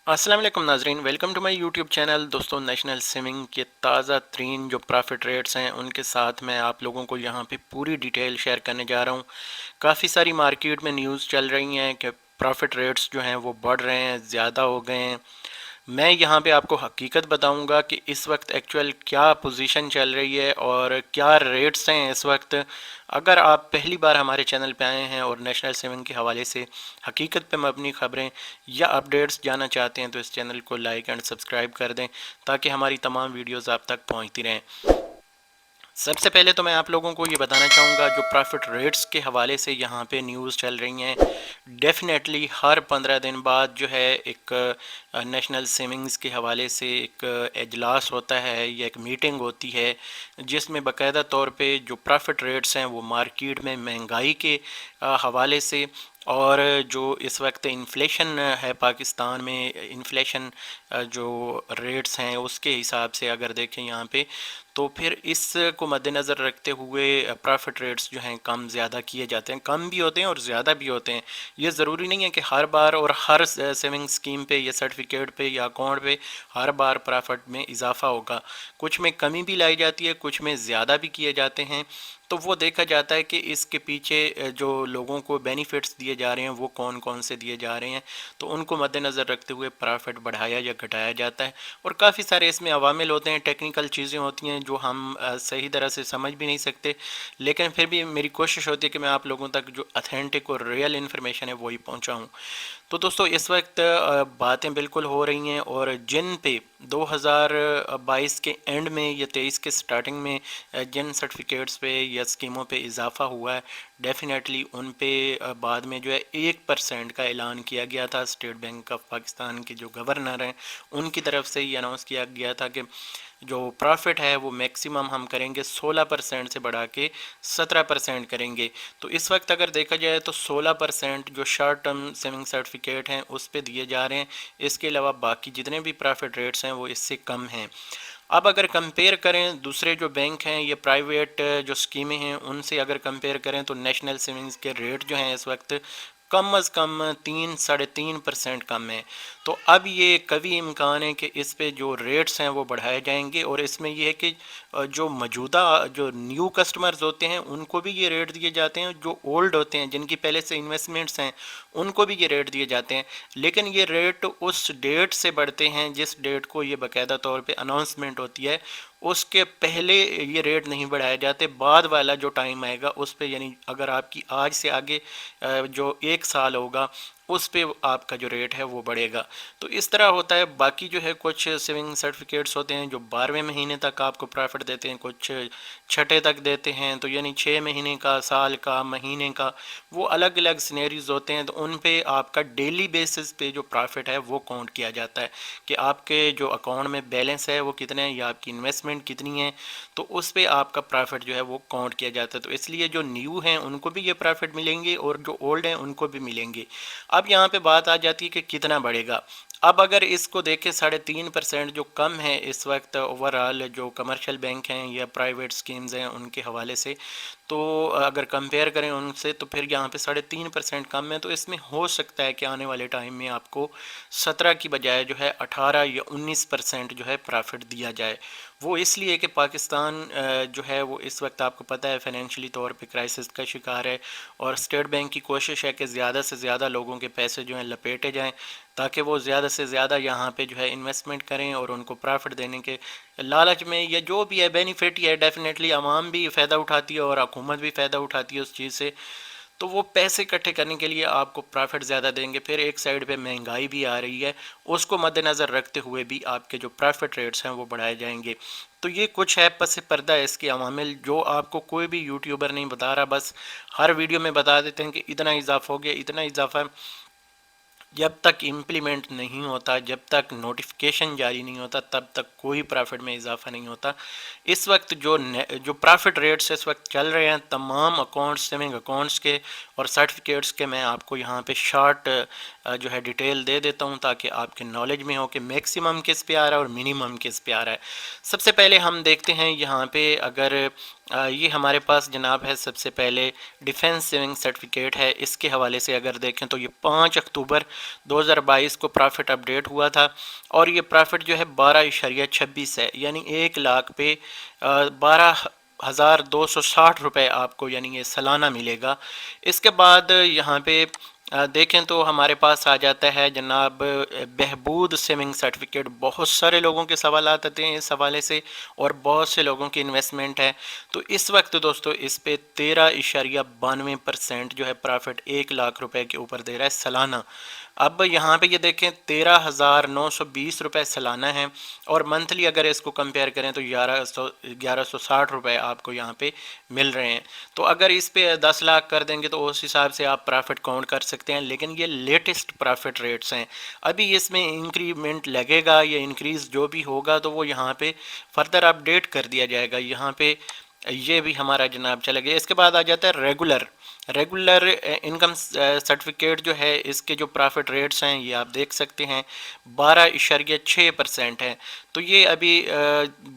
अस्सलाम वालेकुम नाजरीन, welcome to my YouTube channel. दोस्तों, नेशनल स्विमिंग के ताज़ा तरीन जो प्रॉफिट रेट्स हैं उनके साथ मैं आप लोगों को यहाँ पे पूरी डिटेल शेयर करने जा रहा हूँ। काफ़ी सारी मार्केट में न्यूज़ चल रही हैं कि प्रॉफिट रेट्स जो हैं वो बढ़ रहे हैं, ज़्यादा हो गए हैं। मैं यहाँ पे आपको हकीकत बताऊंगा कि इस वक्त एक्चुअल क्या पोजीशन चल रही है और क्या रेट्स हैं इस वक्त। अगर आप पहली बार हमारे चैनल पे आए हैं और नेशनल सेविंग के हवाले से हकीकत पे मबनी खबरें या अपडेट्स जानना चाहते हैं तो इस चैनल को लाइक एंड सब्सक्राइब कर दें ताकि हमारी तमाम वीडियोज़ आप तक पहुँचती रहें। सबसे पहले तो मैं आप लोगों को ये बताना चाहूँगा, जो प्रॉफिट रेट्स के हवाले से यहाँ पे न्यूज़ चल रही हैं, डेफिनेटली हर 15 दिन बाद जो है एक नेशनल सेविंग्स के हवाले से एक इजलास होता है या एक मीटिंग होती है जिसमें बाकायदा तौर पे जो प्रॉफिट रेट्स हैं वो मार्केट में महंगाई के हवाले से और जो इस वक्त इन्फ्लेशन है पाकिस्तान में, इन्फ्लेशन जो रेट्स हैं उसके हिसाब से अगर देखें यहाँ पे, तो फिर इसको मद्देनज़र रखते हुए प्रॉफिट रेट्स जो हैं कम ज़्यादा किए जाते हैं। कम भी होते हैं और ज़्यादा भी होते हैं। ये ज़रूरी नहीं है कि हर बार और हर सेविंग स्कीम पे या सर्टिफिकेट पे या अकाउंट पे हर बार प्रॉफिट में इजाफा होगा। कुछ में कमी भी लाई जाती है, कुछ में ज़्यादा भी किए जाते हैं। तो वो देखा जाता है कि इसके पीछे जो लोगों को बेनिफिट्स दिए जा रहे हैं वो कौन कौन से दिए जा रहे हैं, तो उनको मद्देनज़र रखते हुए प्रॉफिट बढ़ाया या घटाया जाता है। और काफ़ी सारे इसमें अवामिल होते हैं, टेक्निकल चीज़ें होती हैं जो हम सही तरह से समझ भी नहीं सकते, लेकिन फिर भी मेरी कोशिश होती है कि मैं आप लोगों तक जो अथेंटिक और रियल इन्फॉर्मेशन है वही पहुंचाऊं। तो दोस्तों, इस वक्त बातें बिल्कुल हो रही हैं और जिन पे 2022 के एंड में या 23 के स्टार्टिंग में जिन सर्टिफिकेट्स पे या स्कीमों पे इजाफा हुआ है, डेफिनेटली उन पे बाद में जो है 1% का ऐलान किया गया था। स्टेट बैंक ऑफ पाकिस्तान के जो गवर्नर हैं उनकी तरफ से ही अनाउंस किया गया था कि जो प्रॉफिट है वो मैक्सिमम हम करेंगे 16% से बढ़ा के 17% करेंगे। तो इस वक्त अगर देखा जाए तो 16% जो शॉर्ट टर्म सेविंग सर्टिफिकेट हैं उस पे दिए जा रहे हैं। इसके अलावा बाकी जितने भी प्रॉफिट रेट्स हैं वो इससे कम हैं। अब अगर कंपेयर करें दूसरे जो बैंक हैं या प्राइवेट जो स्कीमें हैं उनसे अगर कंपेयर करें तो नेशनल सेविंग्स के रेट जो हैं इस वक्त कम अज़ कम 3-3.5% कम है। तो अब ये कभी इम्कान है कि इस पे जो रेट्स हैं वो बढ़ाए जाएंगे और इसमें ये है कि जो मौजूदा जो न्यू कस्टमर्स होते हैं उनको भी ये रेट दिए जाते हैं, जो ओल्ड होते हैं जिनकी पहले से इन्वेस्टमेंट्स हैं उनको भी ये रेट दिए जाते हैं। लेकिन ये रेट उस डेट से बढ़ते हैं जिस डेट को ये बाकायदा तौर पे अनाउंसमेंट होती है, उसके पहले ये रेट नहीं बढ़ाए जाते। बाद वाला जो टाइम आएगा उस पे, यानी अगर आपकी आज से आगे जो 1 साल होगा उस पे आपका जो रेट है वो बढ़ेगा। तो इस तरह होता है। बाकी जो है कुछ सेविंग सर्टिफिकेट्स होते हैं जो 12वें महीने तक आपको प्रॉफिट देते हैं, कुछ छठे तक देते हैं, तो यानी 6 महीने का, साल का, महीने का, वो अलग अलग सिनेरियोज होते हैं। तो उन पे आपका डेली बेसिस पे जो प्रॉफिट है वो काउंट किया जाता है कि आपके जो अकाउंट में बैलेंस है वो कितना है या आपकी इन्वेस्टमेंट कितनी है, तो उस पे आपका प्रॉफिट जो है वो काउंट किया जाता है। तो इसलिए जो न्यू हैं उनको भी ये प्रॉफिट मिलेंगे और जो ओल्ड हैं उनको भी मिलेंगे। अब यहाँ पे बात आ जाती है कि कितना बढ़ेगा। अब अगर इसको देखें 3.5% जो कम है इस वक्त ओवरऑल जो कमर्शियल बैंक हैं या प्राइवेट स्कीम्स हैं उनके हवाले से, तो अगर कंपेयर करें उनसे तो फिर यहाँ पे 3.5% कम है। तो इसमें हो सकता है कि आने वाले टाइम में आपको 17 की बजाय जो है 18 या 19% जो है प्रॉफिट दिया जाए। वो इसलिए कि पाकिस्तान जो है वो इस वक्त आपको पता है फाइनेंशियली तौर पे क्राइसिस का शिकार है और स्टेट बैंक की कोशिश है कि ज़्यादा से ज़्यादा लोगों के पैसे जो हैं लपेटे जाएं ताकि वो ज़्यादा से ज़्यादा यहाँ पे जो है इन्वेस्टमेंट करें और उनको प्रॉफिट देने के लालच में या जो भी है बेनिफिट ही है। डेफिनेटली आवाम भी फ़ायदा उठाती है और हुकूमत भी फ़ायदा उठाती है उस चीज़ से। तो वो पैसे इकट्ठे करने के लिए आपको प्रॉफिट ज़्यादा देंगे। फिर एक साइड पे महंगाई भी आ रही है, उसको मद्देनज़र रखते हुए भी आपके जो प्रॉफिट रेट्स हैं वो बढ़ाए जाएंगे। तो ये कुछ है पस पर्दा इसके अवामिल जो आपको कोई भी यूट्यूबर नहीं बता रहा, बस हर वीडियो में बता देते हैं कि इतना इजाफा हो गया, इतना इजाफा। जब तक इम्प्लीमेंट नहीं होता, जब तक नोटिफिकेशन जारी नहीं होता, तब तक कोई प्रॉफिट में इजाफा नहीं होता। इस वक्त जो प्रॉफिट रेट्स इस वक्त चल रहे हैं तमाम अकाउंट्स, सेविंग अकाउंट्स के और सर्टिफिकेट्स के, मैं आपको यहाँ पे शॉर्ट जो है डिटेल दे देता हूँ ताकि आपके नॉलेज में हो कि मैक्सिमम किस पे आ रहा है और मिनिमम किस पे आ रहा है। सबसे पहले हम देखते हैं यहाँ पे, अगर ये हमारे पास जनाब है सबसे पहले डिफेंस सेविंग सर्टिफिकेट है। इसके हवाले से अगर देखें तो ये 5 अक्टूबर 2022 को प्रॉफिट अपडेट हुआ था और ये प्रॉफिट जो है 12.26 है, यानी 1 लाख पे 12,260 रुपये आपको यानी ये सालाना मिलेगा। इसके बाद यहाँ पे देखें तो हमारे पास आ जाता है जनाब बहबूद सेविंग सर्टिफिकेट। बहुत सारे लोगों के सवाल आते हैं इस हवाले से और बहुत से लोगों की इन्वेस्टमेंट है। तो इस वक्त दोस्तों इस पे 13.92% जो है प्रॉफिट 1 लाख रुपए के ऊपर दे रहा है सालाना। अब यहाँ पे ये देखें 13,920 रुपये सालाना है और मंथली अगर इसको कंपेयर करें तो 1160 रुपये आपको यहाँ पे मिल रहे हैं। तो अगर इस पे 10 लाख कर देंगे तो उस हिसाब से आप प्रॉफिट काउंट कर सकते हैं, लेकिन ये लेटेस्ट प्रॉफिट रेट्स हैं। अभी इसमें इंक्रीमेंट लगेगा या इंक्रीज़ जो भी होगा तो वो यहाँ पे फर्दर अपडेट कर दिया जाएगा। यहाँ पे ये भी हमारा जनाब चला गया। इसके बाद आ जाता है रेगुलर इनकम सर्टिफिकेट जो है, इसके जो प्रॉफिट रेट्स हैं ये आप देख सकते हैं 12.6% है। तो ये अभी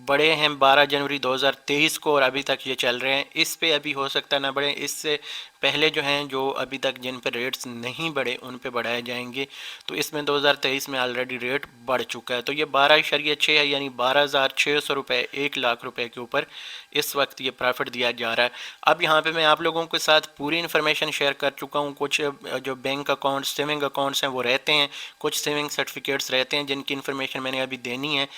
बढ़े हैं 12 जनवरी 2023 को और अभी तक ये चल रहे हैं। इस पे अभी हो सकता है ना बढ़े, इससे पहले जो हैं जो अभी तक जिन पे रेट्स नहीं बढ़े उन पे बढ़ाए जाएंगे। तो इसमें 2023 में ऑलरेडी रेट बढ़ चुका है। तो ये 12.6 है, यानी 12,600 रुपये 1 लाख रुपए के ऊपर इस वक्त ये प्रॉफिट दिया जा रहा है। अब यहाँ पे मैं आप लोगों के साथ पूरी इन्फॉर्मेशन शेयर कर चुका हूँ। कुछ जो बैंक अकाउंट सेविंग अकाउंट्स हैं वो रहते हैं, कुछ सेविंग सर्टिफिकेट्स रहते हैं जिनकी इन्फॉर्मेशन मैंने अभी देनी है।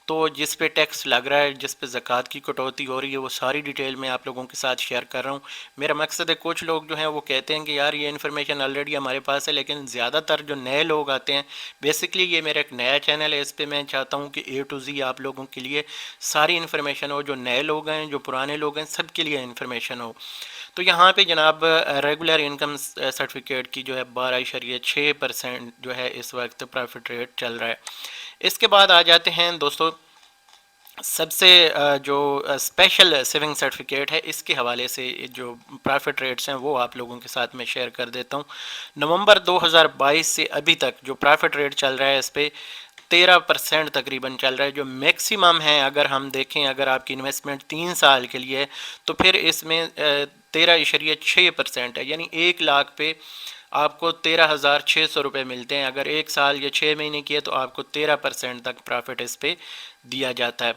तो जिस पे टैक्स लग रहा है, जिस पे ज़कात की कटौती हो रही है, वो सारी डिटेल मैं आप लोगों के साथ शेयर कर रहा हूँ। मेरा मकसद है, कुछ लोग जो हैं वो कहते हैं कि यार ये इन्फॉर्मेशन ऑलरेडी हमारे पास है, लेकिन ज़्यादातर जो नए लोग आते हैं, बेसिकली ये मेरा एक नया चैनल है, इस पर मैं चाहता हूँ कि A to Z आप लोगों के लिए सारी इन्फॉर्मेशन हो। जो नए लोग हैं, जो पुराने लोग हैं, सब के लिए इन्फॉर्मेशन हो। तो यहाँ पे जनाब रेगुलर इनकम सर्टिफिकेट की जो है 12.6% जो है इस वक्त प्रॉफिट रेट चल रहा है। इसके बाद आ जाते हैं दोस्तों सबसे जो स्पेशल सेविंग सर्टिफिकेट है, इसके हवाले से जो प्रॉफिट रेट्स हैं वो आप लोगों के साथ मैं शेयर कर देता हूँ। नवंबर 2022 से अभी तक जो प्रॉफिट रेट चल रहा है इस पर 13% तकरीबन चल रहा है, जो मैक्सिमम है। अगर हम देखें, अगर आपकी इन्वेस्टमेंट 3 साल के लिए है तो फिर इसमें 13.6% है, यानी 1 लाख पे आपको 13,600 रुपये मिलते हैं। अगर 1 साल या 6 महीने की है तो आपको 13% तक प्रॉफिट इस पर दिया जाता है।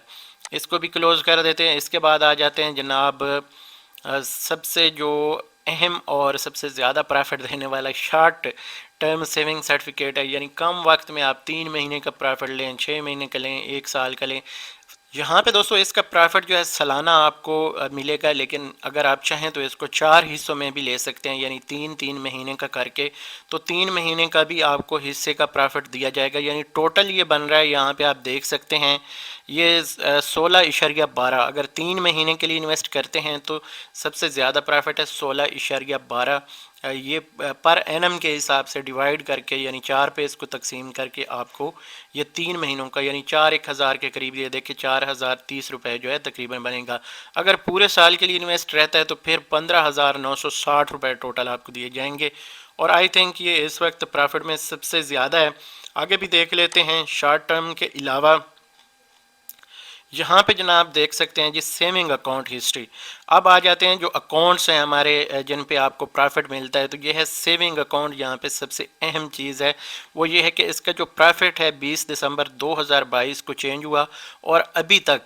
इसको भी क्लोज कर देते हैं। इसके बाद आ जाते हैं जनाब सबसे जो अहम और सबसे ज़्यादा प्रॉफिट देने वाला शॉर्ट टर्म सेविंग सर्टिफिकेट है, यानी कम वक्त में आप 3 महीने का प्रॉफिट लें, 6 महीने का लें, 1 साल का लें। यहाँ पे दोस्तों इसका प्रॉफिट जो है सालाना आपको मिलेगा, लेकिन अगर आप चाहें तो इसको 4 हिस्सों में भी ले सकते हैं, यानी 3-3 महीने का करके। तो 3 महीने का भी आपको हिस्से का प्रॉफिट दिया जाएगा, यानी टोटल ये बन रहा है, यहाँ पे आप देख सकते हैं ये 16.12। अगर 3 महीने के लिए इन्वेस्ट करते हैं तो सबसे ज़्यादा प्रॉफिट है 16.12। ये पर एनम के हिसाब से डिवाइड करके, यानी 4 पे इसको तकसीम करके आपको ये 3 महीनों का, यानी 4-1 हज़ार के करीब, ये देखिए 4,030 रुपये जो है तकरीबन बनेगा। अगर पूरे साल के लिए इन्वेस्ट रहता है तो फिर 15,960 रुपये टोटल आपको दिए जाएंगे। और आई थिंक ये इस वक्त प्रॉफिट में सबसे ज़्यादा है। आगे भी देख लेते हैं शॉर्ट टर्म के अलावा। यहाँ पे जनाब देख सकते हैं जी सेविंग अकाउंट हिस्ट्री। अब आ जाते हैं जो अकाउंट्स हैं हमारे जिन पे आपको प्रॉफिट मिलता है, तो ये है सेविंग अकाउंट। यहाँ पे सबसे अहम चीज़ है वो ये है कि इसका जो प्रॉफिट है 20 दिसंबर 2022 को चेंज हुआ और अभी तक,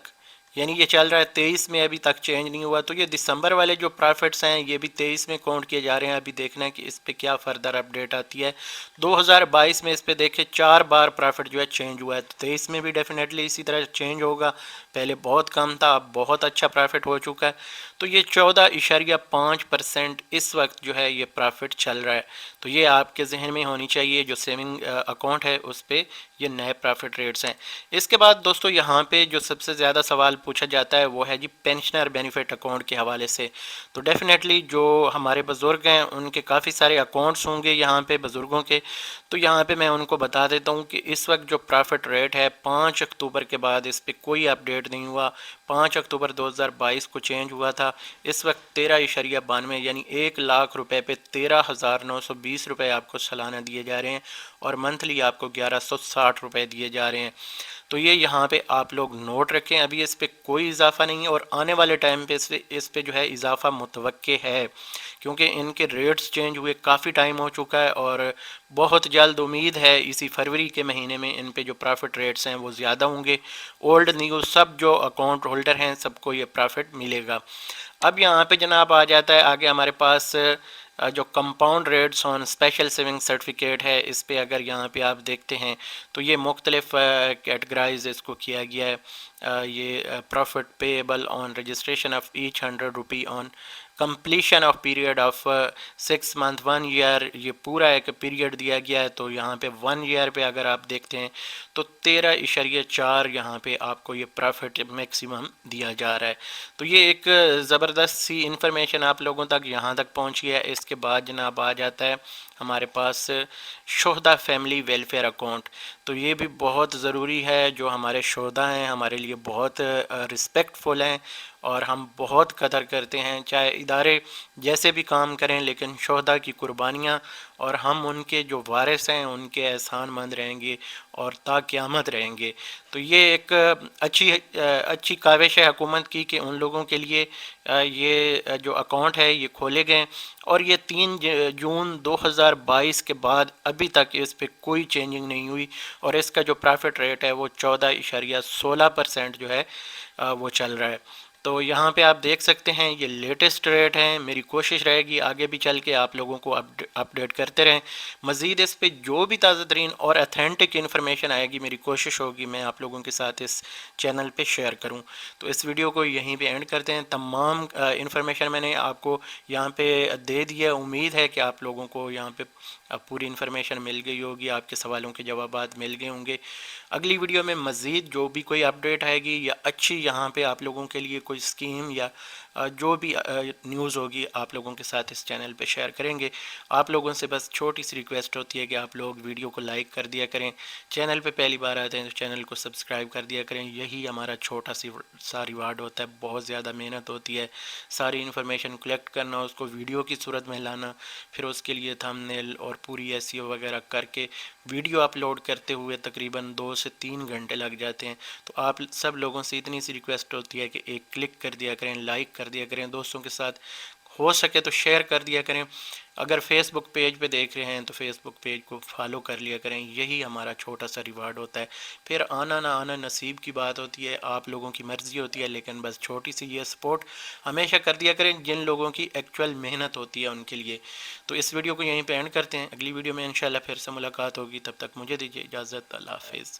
यानी ये चल रहा है 23 में, अभी तक चेंज नहीं हुआ। तो ये दिसंबर वाले जो प्रॉफिट्स हैं ये भी 23 में काउंट किए जा रहे हैं। अभी देखना है कि इस पे क्या फर्दर अपडेट आती है। 2022 में इस पे देखिए 4 बार प्रॉफिट जो है चेंज हुआ है, तो 23 में भी डेफिनेटली इसी तरह चेंज होगा। पहले बहुत कम था, अब बहुत अच्छा प्रॉफिट हो चुका है। तो ये 14.5% इस वक्त जो है ये प्रॉफिट चल रहा है। तो ये आपके जहन में होनी चाहिए, जो सेविंग अकाउंट है उस पर ये नए प्रॉफिट रेट्स हैं। इसके बाद दोस्तों यहाँ पे जो सबसे ज़्यादा सवाल पूछा जाता है वो है जी पेंशनर बेनिफिट अकाउंट के हवाले से। तो डेफिनेटली जो हमारे बुज़ुर्ग हैं उनके काफ़ी सारे अकाउंट्स होंगे यहाँ पे बुज़ुर्गों के। तो यहाँ पे मैं उनको बता देता हूँ कि इस वक्त जो प्रॉफिट रेट है 5 अक्टूबर के बाद इस पर कोई अपडेट नहीं हुआ। 5 अक्टूबर 2022 को चेंज हुआ था। इस वक्त 13.92 यानी 1 लाख रुपए पे 13,920 रुपये आपको सालाना दिए जा रहे हैं और मंथली आपको 1160 रुपये दिए जा रहे हैं। तो ये यहाँ पे आप लोग नोट रखें, अभी इस पर कोई इजाफा नहीं है और आने वाले टाइम पे इस पे जो है इजाफा मुतवक्के है, क्योंकि इनके रेट्स चेंज हुए काफ़ी टाइम हो चुका है और बहुत जल्द उम्मीद है इसी फरवरी के महीने में इन पे जो प्रॉफिट रेट्स हैं वो ज़्यादा होंगे। ओल्ड न्यू सब जो अकाउंट होल्डर हैं सबको ये प्रॉफिट मिलेगा। अब यहाँ पे जनाब आ जाता है आगे हमारे पास जो compound rates on special saving certificate है, इस पे अगर यहाँ पे आप देखते हैं तो ये मुख्तलिफ कैटेगराइज इसको किया गया है। ये profit payable on registration of each 100 rupee on completion of period of 6 month 1 year, ये पूरा एक पीरियड दिया गया है। तो यहाँ पे 1 ईयर पे अगर आप देखते हैं तो 13.4 यहाँ पे आपको ये प्रॉफिट मैक्सिमम दिया जा रहा है। तो ये एक ज़बरदस्त सी इंफॉर्मेशन आप लोगों तक यहाँ तक पहुँची है। इसके बाद जनाब आ जाता है हमारे पास शोहदा फैमिली वेलफेयर अकाउंट। तो ये भी बहुत ज़रूरी है, जो हमारे शोहदा हैं हमारे लिए बहुत रिस्पेक्टफुल हैं और हम बहुत कदर करते हैं, चाहे इदारे जैसे भी काम करें, लेकिन शोहदा की कुर्बानियाँ और हम उनके जो वारिस हैं उनके एहसानमंद रहेंगे और ता क़यामत रहेंगे। तो ये एक अच्छी काविश है हुकूमत की कि उन लोगों के लिए ये जो अकाउंट है ये खोले गए और ये 3 जून 2022 के बाद अभी तक इस पर कोई चेंजिंग नहीं हुई और इसका जो प्रॉफिट रेट है वो 14.16% जो है वो चल रहा है। तो यहाँ पे आप देख सकते हैं ये लेटेस्ट रेट हैं। मेरी कोशिश रहेगी आगे भी चल के आप लोगों को अपडेट करते रहें। मज़ीद इस पे जो भी ताज़ा तरीन और अथेंटिक इन्फॉर्मेशन आएगी मेरी कोशिश होगी मैं आप लोगों के साथ इस चैनल पे शेयर करूं। तो इस वीडियो को यहीं पे एंड करते हैं। तमाम इन्फॉर्मेशन मैंने आपको यहाँ पे दे दी है। उम्मीद है कि आप लोगों को यहाँ पे पूरी इन्फॉर्मेशन मिल गई होगी, आपके सवालों के जवाबात मिल गए होंगे। अगली वीडियो में मज़ीद जो भी कोई अपडेट आएगी या अच्छी यहाँ पे आप लोगों के लिए कोई स्कीम या जो भी न्यूज़ होगी आप लोगों के साथ इस चैनल पे शेयर करेंगे। आप लोगों से बस छोटी सी रिक्वेस्ट होती है कि आप लोग वीडियो को लाइक कर दिया करें, चैनल पे पहली बार आते हैं तो चैनल को सब्सक्राइब कर दिया करें। यही हमारा छोटा सा रिवार्ड होता है। बहुत ज़्यादा मेहनत होती है सारी इन्फॉर्मेशन कलेक्ट करना, उसको वीडियो की सूरत में लाना, फिर उसके लिए थंबनेल और पूरी एसईओ वगैरह करके वीडियो अपलोड करते हुए तकरीबन 2 से 3 घंटे लग जाते हैं। तो आप सब लोगों से इतनी सी रिक्वेस्ट होती है कि एक क्लिक कर दिया करें, लाइक कर दिया करें, दोस्तों के साथ हो सके तो शेयर कर दिया करें। अगर फेसबुक पेज पे देख रहे हैं तो फेसबुक पेज को फॉलो कर लिया करें। यही हमारा छोटा सा रिवार्ड होता है। फिर आना ना आना नसीब की बात होती है, आप लोगों की मर्ज़ी होती है, लेकिन बस छोटी सी ये सपोर्ट हमेशा कर दिया करें जिन लोगों की एक्चुअल मेहनत होती है उनके लिए। तो इस वीडियो को यहीं पर एंड करते हैं। अगली वीडियो में इंशाल्लाह फिर से मुलाकात होगी। तब तक मुझे दीजिए इजाज़त। अल्लाह हाफिज़।